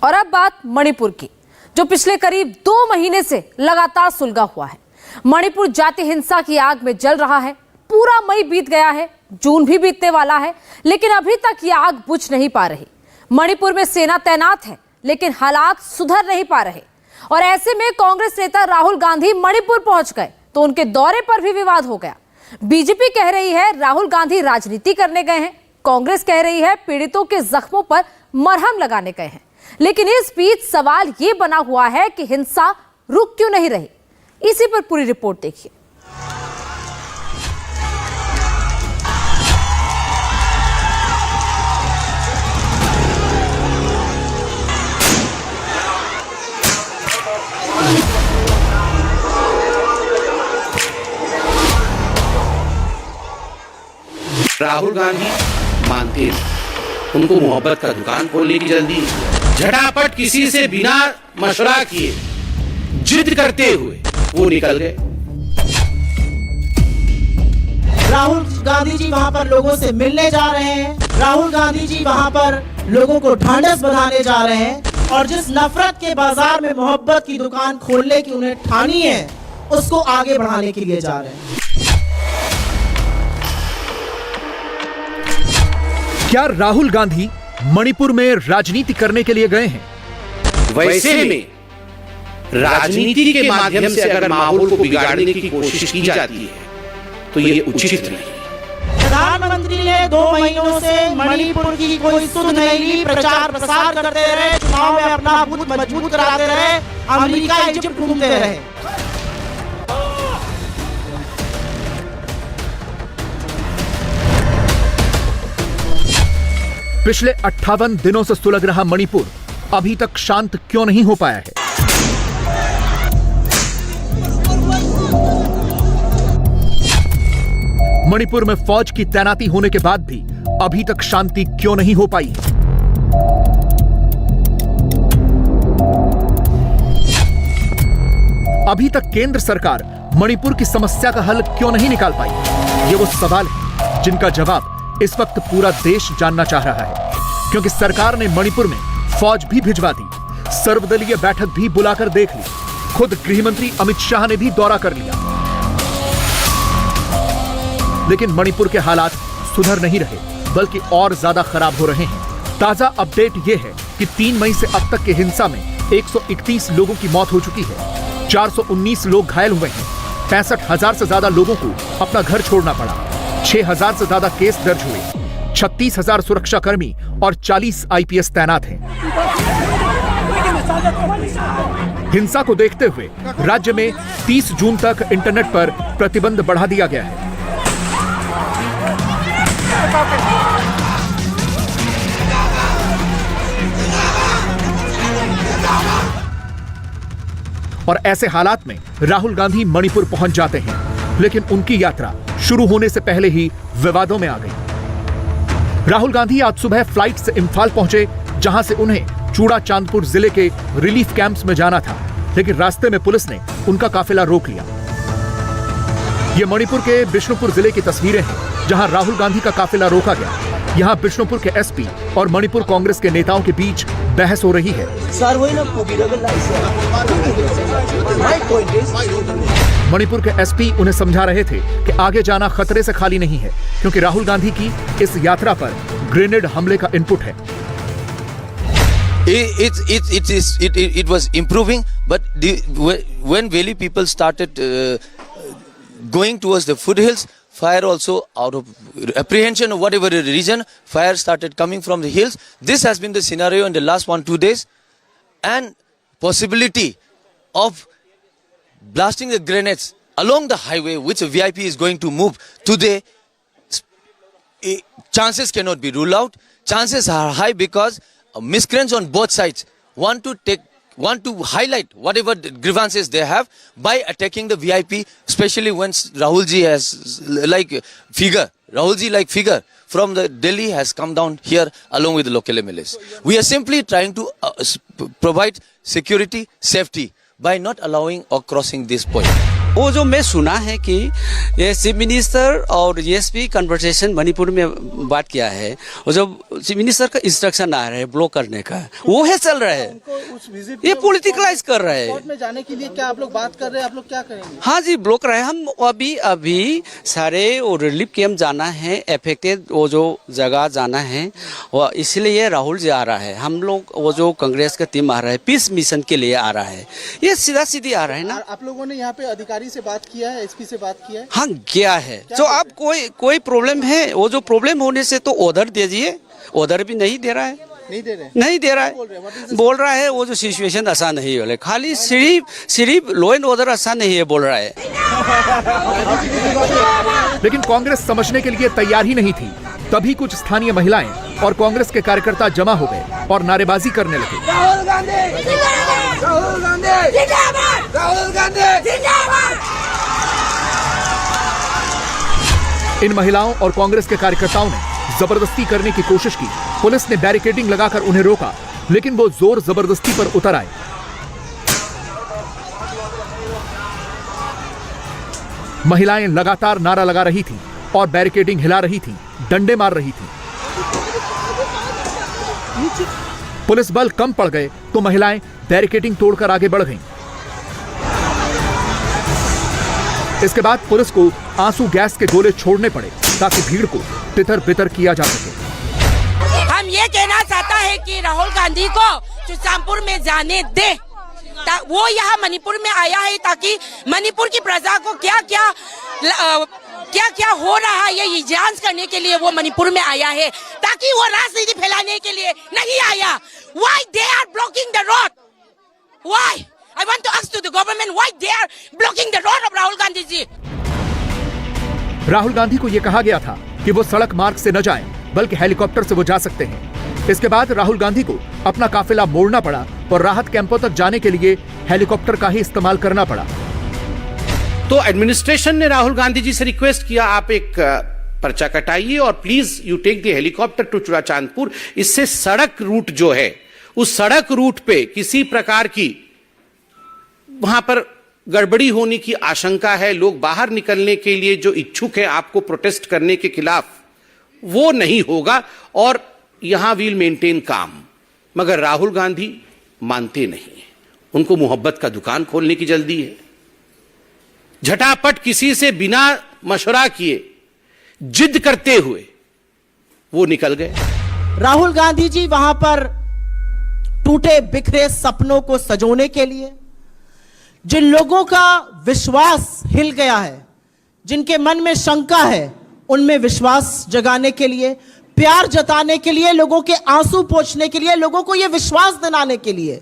और अब बात मणिपुर की, जो पिछले करीब 2 महीने से लगातार सुलगा हुआ है। मणिपुर जाति हिंसा की आग में जल रहा है। पूरा मई बीत गया है, जून भी बीतने वाला है, लेकिन अभी तक ये आग बुझ नहीं पा रही। मणिपुर में सेना तैनात है, लेकिन हालात सुधर नहीं पा रहे। और ऐसे में कांग्रेस नेता राहुल गांधी मणिपुर पहुंच गए तो उनके दौरे पर भी विवाद हो गया। बीजेपी कह रही है राहुल गांधी राजनीति करने गए हैं, कांग्रेस कह रही है पीड़ितों के जख्मों पर मरहम लगाने गए हैं। लेकिन इस बीच सवाल ये बना हुआ है कि हिंसा रुक क्यों नहीं रही। इसी पर पूरी रिपोर्ट देखिए। राहुल गांधी मानते हैं, उनको मोहब्बत का दुकान खोलने की जल्दी, झटापट किसी से बिना मशवरा किए जिद करते हुए वो निकल गए। राहुल गांधी जी वहां पर लोगों से मिलने जा रहे हैं। राहुल गांधी जी वहां पर लोगों को ढांढस बंधाने जा रहे हैं और जिस नफरत के बाजार में मोहब्बत की दुकान खोलने की उन्हें ठानी है, उसको आगे बढ़ाने के लिए जा रहे हैं। क्या राहुल गांधी मणिपुर में राजनीति करने के लिए गए हैं? वैसे में राजनीति के माध्यम से अगर माहौल को बिगाड़ने की कोशिश की जाती है तो ये उचित नहीं। प्रधानमंत्री ने 2 महीनों से मणिपुर की कोई सुध नहीं ली, प्रचार प्रसार करते रहे, चुनाव में अपना बूथ मजबूत कराते रहे, अमेरिका इजिप्ट घूमते रहे। पिछले 58 दिनों से सुलग रहा मणिपुर अभी तक शांत क्यों नहीं हो पाया है? मणिपुर में फौज की तैनाती होने के बाद भी अभी तक शांति क्यों नहीं हो पाई? अभी तक केंद्र सरकार मणिपुर की समस्या का हल क्यों नहीं निकाल पाई? ये वो सवाल है जिनका जवाब इस वक्त पूरा देश जानना चाह रहा है, क्योंकि सरकार ने मणिपुर में फौज भी भिजवा दी, सर्वदलीय बैठक भी बुलाकर देख ली, खुद गृह मंत्री अमित शाह ने भी दौरा कर लिया, लेकिन मणिपुर के हालात सुधर नहीं रहे, बल्कि और ज्यादा खराब हो रहे हैं। ताजा अपडेट यह है कि 3 मई से अब तक की हिंसा में 131 लोगों की मौत हो चुकी है, 419 लोग घायल हुए हैं, 65,000 से ज्यादा लोगों को अपना घर छोड़ना पड़ा, 6,000 से ज्यादा केस दर्ज हुए, 36,000 सुरक्षाकर्मी और 40 आईपीएस तैनात हैं। हिंसा को देखते हुए राज्य में 30 जून तक इंटरनेट पर प्रतिबंध बढ़ा दिया गया है। और ऐसे हालात में राहुल गांधी मणिपुर पहुंच जाते हैं, लेकिन उनकी यात्रा शुरू होने से पहले ही विवादों में आ गई। राहुल गांधी आज सुबह फ्लाइट से इंफाल पहुंचे, जहां से उन्हें चूड़ा चांदपुर जिले के रिलीफ कैंप्स में जाना था, लेकिन रास्ते में पुलिस ने उनका काफिला रोक लिया। ये मणिपुर के बिष्णुपुर जिले की तस्वीरें हैं, जहां राहुल गांधी का काफिला रोका गया। यहां बिष्णुपुर के एसपी और मणिपुर कांग्रेस के नेताओं के बीच बहस हो रही है। मणिपुर के एसपी उन्हें समझा रहे थे कि आगे जाना खतरे से खाली नहीं है, क्योंकि राहुल गांधी की इस यात्रा पर ग्रेनेड हमले का इनपुट है। It was improving, but when Valley people started going towards the foothills, fire also out of apprehension of whatever the reason, fire started coming from the hills. This has been the scenario in the last 1-2 days, and possibility of blasting the grenades along the highway which a VIP is going to move today, chances cannot be ruled out. Chances are high because miscreants on both sides want to highlight whatever grievances they have by attacking the VIP, especially when Rahulji like figure from the Delhi has come down here along with the local MLAs. We are simply trying to provide security, safety by not allowing or crossing this point. वो जो मैं सुना है कि ये chief minister और SP conversation Manipur में बात किया है, और जब चीफ मिनिस्टर का इंस्ट्रक्शन आ रहा है ब्लॉक करने का, वो है चल रहा है, ये पॉलिटिकलाइज कर रहा है। कोर्ट में जाने के लिए क्या आप लोग बात कर रहे हैं, आप लोग क्या करेंगे? हाँ जी, ब्लॉक रहे हम अभी सारे रिलीफ कैंप जाना है, एफेक्टेड वो जो जगह जाना है, और इसलिए राहुल जी आ रहा है। हम लोग वो जो कांग्रेस का टीम आ रहा है, पीस मिशन के लिए आ रहा है, ये सीधा सीधी आ रहा है ना। आप लोगों ने यहाँ पे अधिकारी से बात किया है, एसपी से बात किया है? हाँ किया है। तो आप कोई प्रॉब्लम है, वो जो प्रॉब्लम होने से तो ऑर्डर दीजिए, ऑर्डर भी नहीं दे रहा है, नहीं दे रहा है, बोल रहा है वो जो सिचुएशन ऐसा नहीं हो, खाली सिर्फ लॉ एंड ऑर्डर ऐसा नहीं है बोल रहा है। लेकिन कांग्रेस समझने के लिए तैयार ही नहीं थी। तभी कुछ स्थानीय महिलाएं और कांग्रेस के कार्यकर्ता जमा हो गए और नारेबाजी करने लगे। राहुल गांधी जिंदाबाद! राहुल गांधी जिंदाबाद! राहुल गांधी जिंदाबाद! इन महिलाओं और कांग्रेस के कार्यकर्ताओं ने जबरदस्ती करने की कोशिश की। पुलिस ने बैरिकेडिंग लगाकर उन्हें रोका, लेकिन वो जोर जबरदस्ती पर उतर आए। महिलाएं लगातार नारा लगा रही थीं और बैरिकेडिंग हिला रही थीं, डंडे मार रही थीं। पुलिस बल कम पड़ गए तो महिलाएं बैरिकेडिंग तोड़कर आगे बढ़ गईं। इसके बाद पुलिस को आंसू गैस के गोले छोड़ने पड़े ताकि भीड़ को तितर बितर किया जा सके। हम ये कहना चाहता है कि राहुल गांधी को चुचामपुर में जाने दे। वो यहाँ मणिपुर में आया है ताकि मणिपुर की प्रजा को क्या क्या हो रहा है ये जांच करने के लिए वो मणिपुर में आया है, ताकि वो राजनीति फैलाने के लिए नहीं आया। Why they are blocking the road? Why? I want to ask to the government why they are blocking the road of Rahul Gandhi ji. Rahul Gandhi को यह कहा गया था कि वो सड़क मार्ग से न जाएं, बल्कि हेलीकॉप्टर से वो जा सकते हैं। इसके बाद राहुल गांधी को अपना काफिला मोड़ना पड़ा और राहत कैंपों तक जाने के लिए हेलीकॉप्टर का ही इस्तेमाल करना पड़ा। तो एडमिनिस्ट्रेशन ने राहुल गांधी जी से रिक्वेस्ट किया, आप एक पर्चा कटाइए और please you take the helicopter to Churachandpur. इससे सड़क रूट जो है, उस सड़क रूट पे किसी प्रकार की वहां पर गड़बड़ी होने की आशंका है। लोग बाहर निकलने के लिए जो इच्छुक है आपको प्रोटेस्ट करने के खिलाफ, वो नहीं होगा और यहां वील मेंटेन काम। मगर राहुल गांधी मानते नहीं है, उनको मोहब्बत का दुकान खोलने की जल्दी है। झटापट किसी से बिना मशवरा किए, जिद करते हुए वो निकल गए। राहुल गांधी जी वहां पर टूटे बिखरे सपनों को सजोने के लिए, जिन लोगों का विश्वास हिल गया है, जिनके मन में शंका है, उनमें विश्वास जगाने के लिए, प्यार जताने के लिए, लोगों के आंसू पोंछने के लिए, लोगों को यह विश्वास दिलाने के लिए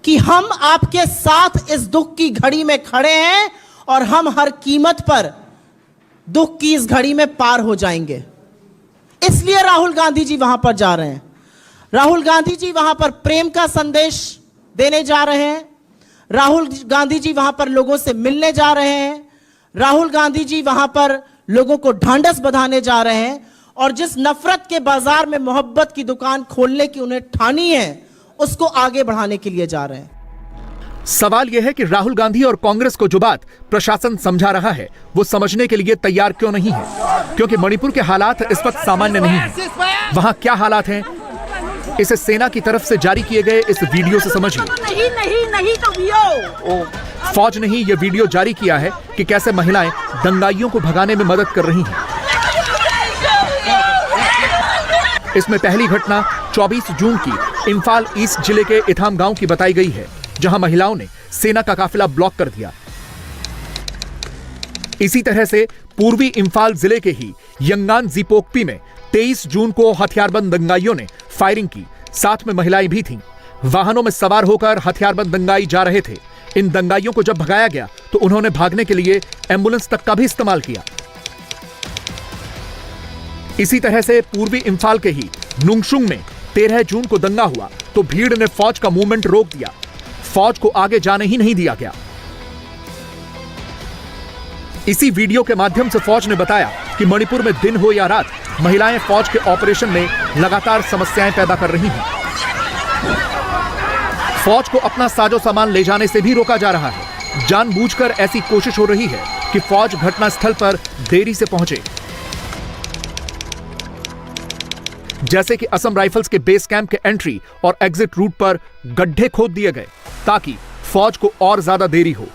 कि हम आपके साथ इस दुख की घड़ी में खड़े हैं और हम हर कीमत पर दुख की इस घड़ी में पार हो जाएंगे। इसलिए राहुल गांधी जी वहां पर जा रहे हैं। राहुल गांधी जी वहां पर प्रेम का संदेश देने जा रहे हैं। राहुल गांधी जी वहां पर लोगों से मिलने जा रहे हैं। राहुल गांधी जी वहां पर लोगों को ढांढस बंधाने जा रहे हैं और जिस नफरत के बाजार में मोहब्बत की दुकान खोलने की उन्हें ठानी है, उसको आगे बढ़ाने के लिए जा रहे हैं। सवाल यह है कि राहुल गांधी और कांग्रेस को जो बात प्रशासन समझा रहा है, वो समझने के लिए तैयार क्यों नहीं है? क्योंकि मणिपुर के हालात इस वक्त सामान्य नहीं हैं। वहां क्या हालात हैं, इसे सेना की तरफ से जारी किए गए इस वीडियो से समझिए। फौज ने ही यह वीडियो जारी किया है कि कैसे महिलाएं दंगाइयों को भगाने में मदद कर रही हैं। इसमें पहली घटना 24 जून की इम्फाल ईस्ट जिले के इथाम गांव की बताई गई है, जहां महिलाओं ने सेना का काफिला ब्लॉक कर दिया। इसी तरह से पूर्वी इम्फाल जिले के ही यंगान जीपोकपी में 23 जून को हथियारबंद दंगाइयों ने फायरिंग की। साथ में महिलाएं भी थीं। वाहनों में सवार होकर हथियारबंद दंगाई जा रहे थे। इन दंगाइयों को जब भगाया गया तो उन्होंने भागने के लिए एम्बुलेंस तक का भी इस्तेमाल किया। इसी तरह से पूर्वी इम्फाल के ही नुंगशुंग में 13 जून को दंगा हुआ तो भीड़ ने फौज का मूवमेंट रोक दिया। फौज को आगे जाने ही नहीं दिया गया। इसी वीडियो के माध्यम से फौज ने बताया कि मणिपुर में दिन हो या रात, महिलाएं फौज के ऑपरेशन में लगातार समस्याएं पैदा कर रही हैं। फौज को अपना साजो सामान ले जाने से भी रोका जा रहा है। जानबूझकर ऐसी कोशिश हो रही है कि फौज घटनास्थल पर देरी से पहुंचे। जैसे कि असम राइफल्स के बेस कैंप के एंट्री और एग्जिट रूट पर गड्ढे खोद दिए गए ताकि फौज को और ज्यादा देरी हो।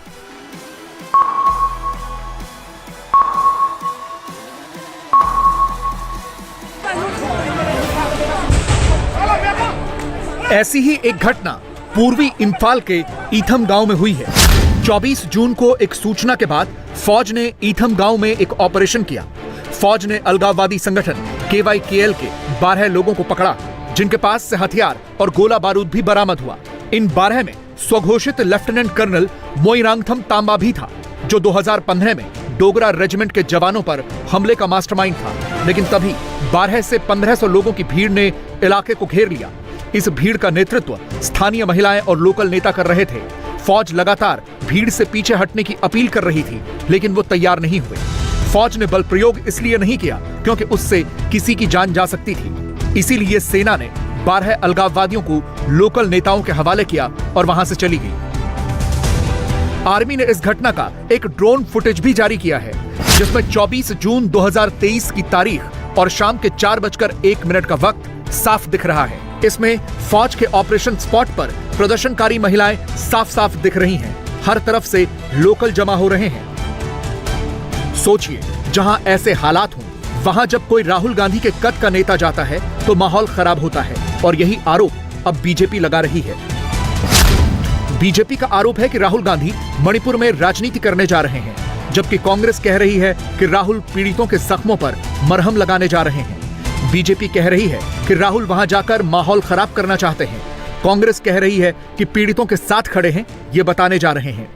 ऐसी ही एक घटना पूर्वी इंफाल के ईथम गांव में हुई है। 24 जून को एक सूचना के बाद फौज ने ईथम गांव में एक ऑपरेशन किया। फौज ने अलगाववादी संगठन KYKL के 12 लोगों को पकड़ा, जिनके पास से हथियार और गोला बारूद भी बरामद हुआ। इन 12 में स्वघोषित लेफ्टिनेंट कर्नल मोइरांगथम तांबा भी था, जो 2015 में डोगरा रेजिमेंट के जवानों पर हमले का मास्टरमाइंड था। लेकिन तभी 1200 से 1500 लोगों की भीड़ ने इलाके को घेर लिया। इस भीड़ का नेतृत्व स्थानीय महिलाएं और लोकल नेता कर रहे थे। फौज लगातार भीड़ से पीछे हटने की अपील कर रही थी, लेकिन वो तैयार नहीं हुए। फौज ने बल प्रयोग इसलिए नहीं किया क्योंकि उससे किसी की जान जा सकती थी। इसीलिए सेना ने 12 अलगाववादियों को लोकल नेताओं के हवाले किया और वहां से चली गई। आर्मी ने इस घटना का एक ड्रोन फुटेज भी जारी किया है, जिसमें 24 जून 2023 की तारीख और शाम के 4:01 का वक्त साफ दिख रहा है। इसमें फौज के ऑपरेशन स्पॉट पर प्रदर्शनकारी महिलाएं साफ साफ दिख रही हैं। हर तरफ से लोकल जमा हो रहे हैं। सोचिए, जहां ऐसे हालात हों, वहां जब कोई राहुल गांधी के कद का नेता जाता है तो माहौल खराब होता है, और यही आरोप अब बीजेपी लगा रही है। बीजेपी का आरोप है कि राहुल गांधी मणिपुर में राजनीति करने जा रहे हैं, जबकि कांग्रेस कह रही है कि राहुल पीड़ितों के जख्मों पर मरहम लगाने जा रहे हैं। बीजेपी कह रही है कि राहुल वहां जाकर माहौल खराब करना चाहते हैं। कांग्रेस कह रही है कि पीड़ितों के साथ खड़े हैं, ये बताने जा रहे हैं।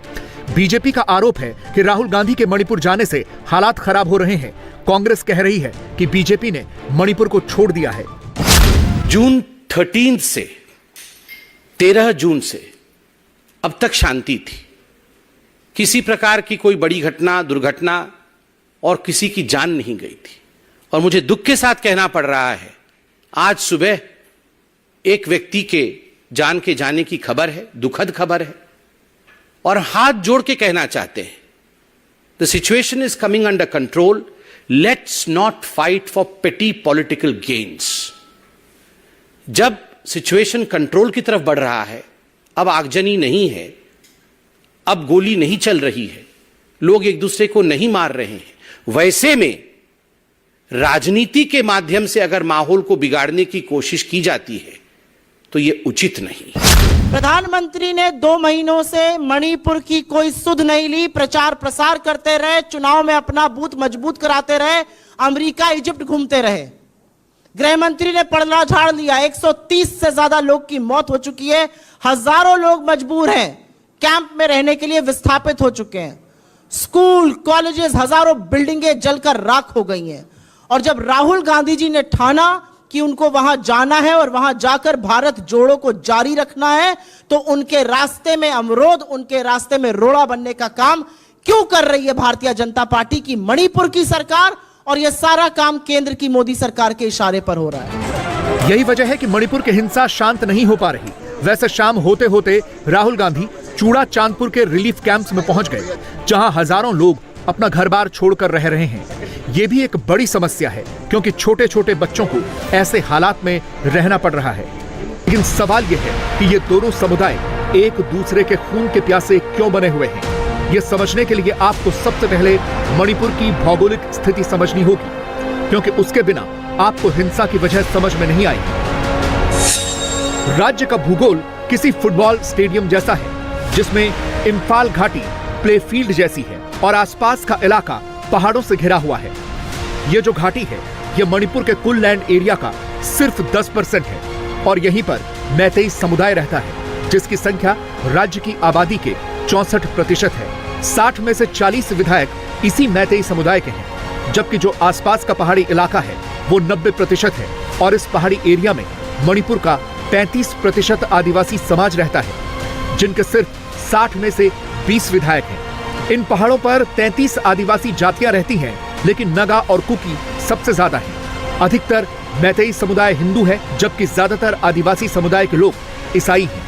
बीजेपी का आरोप है कि राहुल गांधी के मणिपुर जाने से हालात खराब हो रहे हैं। कांग्रेस कह रही है कि बीजेपी ने मणिपुर को छोड़ दिया है। जून 13 से 13 जून से अब तक शांति थी। किसी प्रकार की कोई बड़ी घटना, दुर्घटना और किसी की जान नहीं गई थी। और मुझे दुख के साथ कहना पड़ रहा है, आज सुबह एक व्यक्ति के जान के जाने की खबर है, दुखद खबर है। और हाथ जोड़ के कहना चाहते हैं, the situation is coming under control, let's not fight for पेटी पॉलिटिकल गेन्स। जब सिचुएशन कंट्रोल की तरफ बढ़ रहा है, अब आगजनी नहीं है, अब गोली नहीं चल रही है, लोग एक दूसरे को नहीं मार रहे हैं, वैसे में राजनीति के माध्यम से अगर माहौल को बिगाड़ने की कोशिश की जाती है तो यह उचित नहीं। प्रधानमंत्री ने 2 महीनों से मणिपुर की कोई सुध नहीं ली। प्रचार प्रसार करते रहे, चुनाव में अपना बूथ मजबूत कराते रहे, अमेरिका इजिप्ट घूमते रहे। गृह मंत्री ने पलड़ा झाड़ लिया। 130 से ज्यादा लोग की मौत हो चुकी है। हजारों लोग मजबूर हैं, कैंप में रहने के लिए विस्थापित हो चुके हैं। स्कूल, कॉलेजेस, हजारों बिल्डिंगें जलकर राख हो गई हैं। और जब राहुल गांधी जी ने ठाना कि उनको वहां जाना है और वहां जाकर भारत जोड़ो को जारी रखना है, तो उनके रास्ते में अवरोध, उनके रास्ते में रोड़ा बनने का काम क्यों कर रही है भारतीय जनता पार्टी की मणिपुर की सरकार? और यह सारा काम केंद्र की मोदी सरकार के इशारे पर हो रहा है। यही वजह है कि मणिपुर की हिंसा शांत नहीं हो पा रही। वैसे शाम होते होते राहुल गांधी चूड़ा चांदपुर के रिलीफ कैंप्स में पहुंच गए, जहां हजारों लोग अपना घर बार छोड़कर रह रहे हैं। ये भी एक बड़ी समस्या है, क्योंकि छोटे छोटे बच्चों को ऐसे हालात में रहना पड़ रहा है। लेकिन सवाल यह है कि ये दोनों समुदाय एक दूसरे के खून के प्यासे क्यों बने हुए हैं? ये समझने के लिए आपको सबसे पहले मणिपुर की भौगोलिक स्थिति समझनी होगी, क्योंकि उसके बिना आपको हिंसा की वजह समझ में नहीं आएगी। राज्य का भूगोल किसी फुटबॉल स्टेडियम जैसा है, जिसमें इंफाल घाटी प्ले फील्ड जैसी है और आसपास का इलाका पहाड़ों से घिरा हुआ है। यह जो घाटी है, यह मणिपुर के कुल लैंड एरिया का सिर्फ 10% है, और यहीं पर मैतेई समुदाय रहता है, जिसकी संख्या राज्य की आबादी के 64% है। 60 में से 40 विधायक इसी मैतेई समुदाय के हैं, जबकि जो आसपास का पहाड़ी इलाका है वो 90% है। और इस पहाड़ी एरिया में मणिपुर का 35% आदिवासी समाज रहता है, जिनके सिर्फ 60 में से 20 विधायक हैं। इन पहाड़ों पर 33 आदिवासी जातियां रहती हैं, लेकिन नगा और कुकी सबसे ज्यादा हैं। अधिकतर मैतेई समुदाय हिंदू है, जबकि ज्यादातर आदिवासी समुदाय के लोग ईसाई हैं।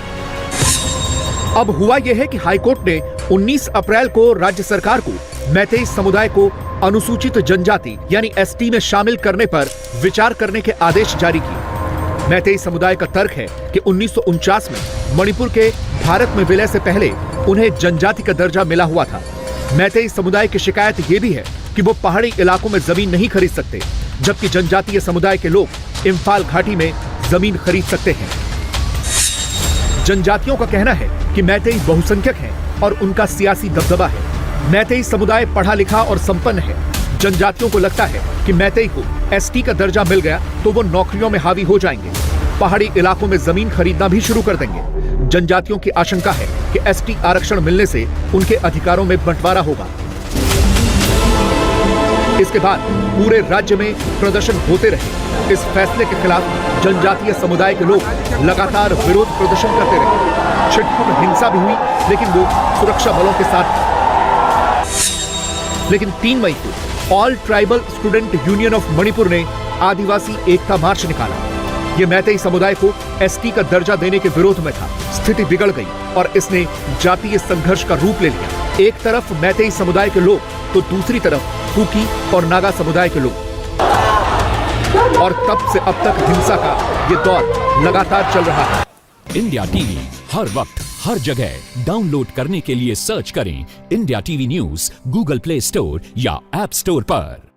अब हुआ यह है कि हाईकोर्ट ने 19 अप्रैल को राज्य सरकार को मैतेई समुदाय को अनुसूचित जनजाति यानी एसटी में शामिल करने पर विचार करने के आदेश जारी किए। मैतेई समुदाय का तर्क है कि 1949 में मणिपुर के भारत में विलय से पहले उन्हें जनजाति का दर्जा मिला हुआ था। मैतेई समुदाय की शिकायत यह भी है कि वो पहाड़ी इलाकों में जमीन नहीं खरीद सकते, जबकि जनजातीय समुदाय के लोग इम्फाल घाटी में जमीन खरीद सकते हैं। जनजातियों का कहना है कि मैतेई बहुसंख्यक हैं और उनका सियासी दबदबा है। मैतेई समुदाय पढ़ा लिखा और संपन्न है। जनजातियों को लगता है कि मैतेई को एसटी का दर्जा मिल गया तो वो नौकरियों में हावी हो जाएंगे, पहाड़ी इलाकों में जमीन खरीदना भी शुरू कर देंगे। जनजातियों की आशंका है कि एसटी आरक्षण मिलने से उनके अधिकारों में बंटवारा होगा। इसके बाद पूरे राज्य में प्रदर्शन होते रहे। इस फैसले के खिलाफ जनजातीय समुदाय के लोग लगातार विरोध प्रदर्शन करते रहे। छिटपुट हिंसा भी हुई, लेकिन वो सुरक्षा बलों के साथ। लेकिन 3 मई को all tribal student union of Manipur ने आदिवासी एकता मार्च निकाला। ये मैतेई समुदाय को एसटी का दर्जा देने के विरोध में था। स्थिति बिगड़ गई और इसने जातीय संघर्ष का रूप ले लिया। एक तरफ मैतेई समुदाय के लोग तो दूसरी तरफ कुकी और नागा समुदाय के लोग। और तब से अब तक हिंसा का ये दौर लगातार चल रहा है। इंडिया टीवी हर वक्त हर जगह डाउनलोड करने के लिए सर्च करें India TV news Google play store या ऐप स्टोर पर।